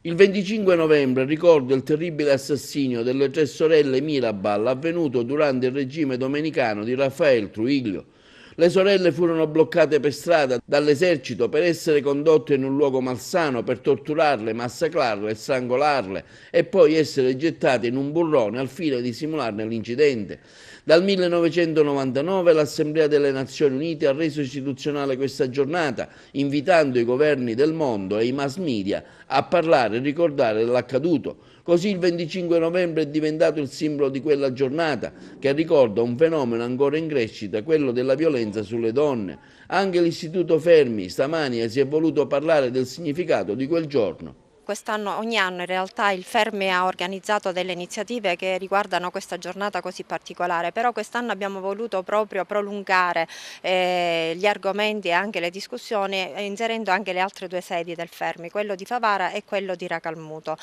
Il 25 novembre ricorda il terribile assassinio delle tre sorelle Mirabal avvenuto durante il regime domenicano di Rafael Trujillo. Le sorelle furono bloccate per strada dall'esercito per essere condotte in un luogo malsano per torturarle, massacrarle e strangolarle e poi essere gettate in un burrone al fine di simularne l'incidente. Dal 1999 l'Assemblea delle Nazioni Unite ha reso istituzionale questa giornata, invitando i governi del mondo e i mass media a parlare e ricordare dell'accaduto. Così il 25 novembre è diventato il simbolo di quella giornata, che ricorda un fenomeno ancora in crescita, quello della violenza sulle donne. Anche l'Istituto Fermi stamani si è voluto parlare del significato di quel giorno. Quest'anno, ogni anno in realtà il Fermi ha organizzato delle iniziative che riguardano questa giornata così particolare, però quest'anno abbiamo voluto proprio prolungare gli argomenti e anche le discussioni inserendo anche le altre due sedi del Fermi, quello di Favara e quello di Racalmuto.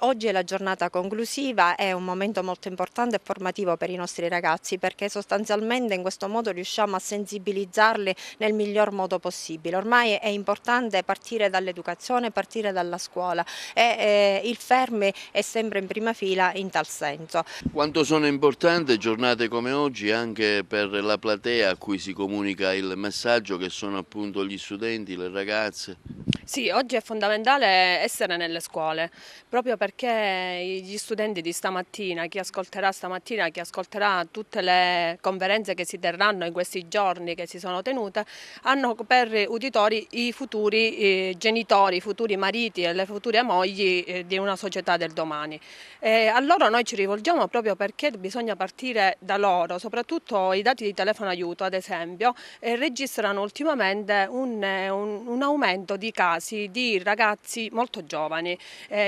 Oggi è la giornata conclusiva, è un momento molto importante e formativo per i nostri ragazzi perché sostanzialmente in questo modo riusciamo a sensibilizzarli nel miglior modo possibile. Ormai è importante partire dall'educazione, partire dalla scuola e il Fermi è sempre in prima fila in tal senso. Quanto sono importanti giornate come oggi anche per la platea a cui si comunica il messaggio, che sono appunto gli studenti, le ragazze? Sì, oggi è fondamentale essere nelle scuole, proprio perché gli studenti di stamattina, chi ascolterà stamattina, chi ascolterà tutte le conferenze che si terranno in questi giorni che si sono tenute, hanno per uditori i futuri genitori, i futuri mariti e le future mogli di una società del domani. A loro noi ci rivolgiamo proprio perché bisogna partire da loro, soprattutto i dati di telefono aiuto, ad esempio, registrano ultimamente un aumento di casi di ragazzi molto giovani,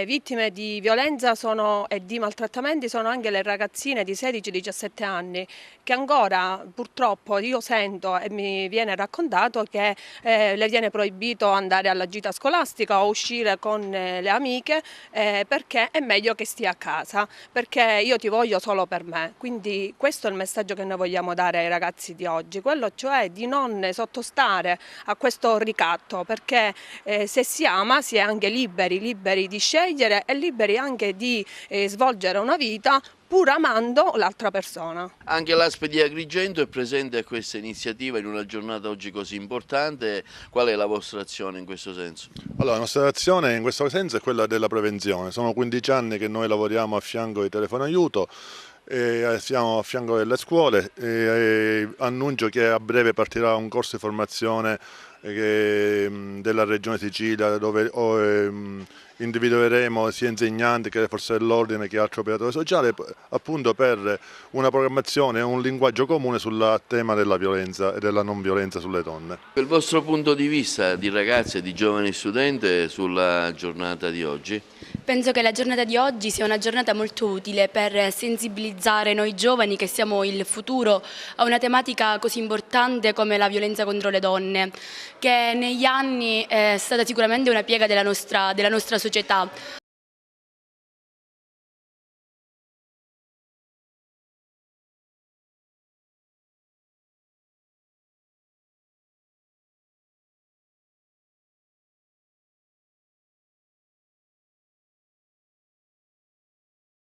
vittime di violenza e di maltrattamenti sono anche le ragazzine di 16-17 anni che ancora purtroppo io sento e mi viene raccontato che le viene proibito andare alla gita scolastica o uscire con le amiche perché è meglio che stia a casa, perché io ti voglio solo per me. Quindi questo è il messaggio che noi vogliamo dare ai ragazzi di oggi, quello cioè di non sottostare a questo ricatto, perché se si ama si è anche liberi di scegliere e liberi anche di svolgere una vita pur amando l'altra persona. Anche l'ASP di Agrigento è presente a questa iniziativa in una giornata oggi così importante. Qual è la vostra azione in questo senso? Allora, la nostra azione in questo senso è quella della prevenzione. Sono 15 anni che noi lavoriamo a fianco di telefono aiuto. Siamo a fianco delle scuole e annuncio che a breve partirà un corso di formazione della Regione Sicilia dove individueremo sia insegnanti che le forze dell'ordine che altri operatori sociali appunto per una programmazione e un linguaggio comune sul tema della violenza e della non violenza sulle donne. Il vostro punto di vista di ragazzi e di giovani studenti sulla giornata di oggi? Penso che la giornata di oggi sia una giornata molto utile per sensibilizzare noi giovani che siamo il futuro a una tematica così importante come la violenza contro le donne, che negli anni è stata sicuramente una piega della nostra società.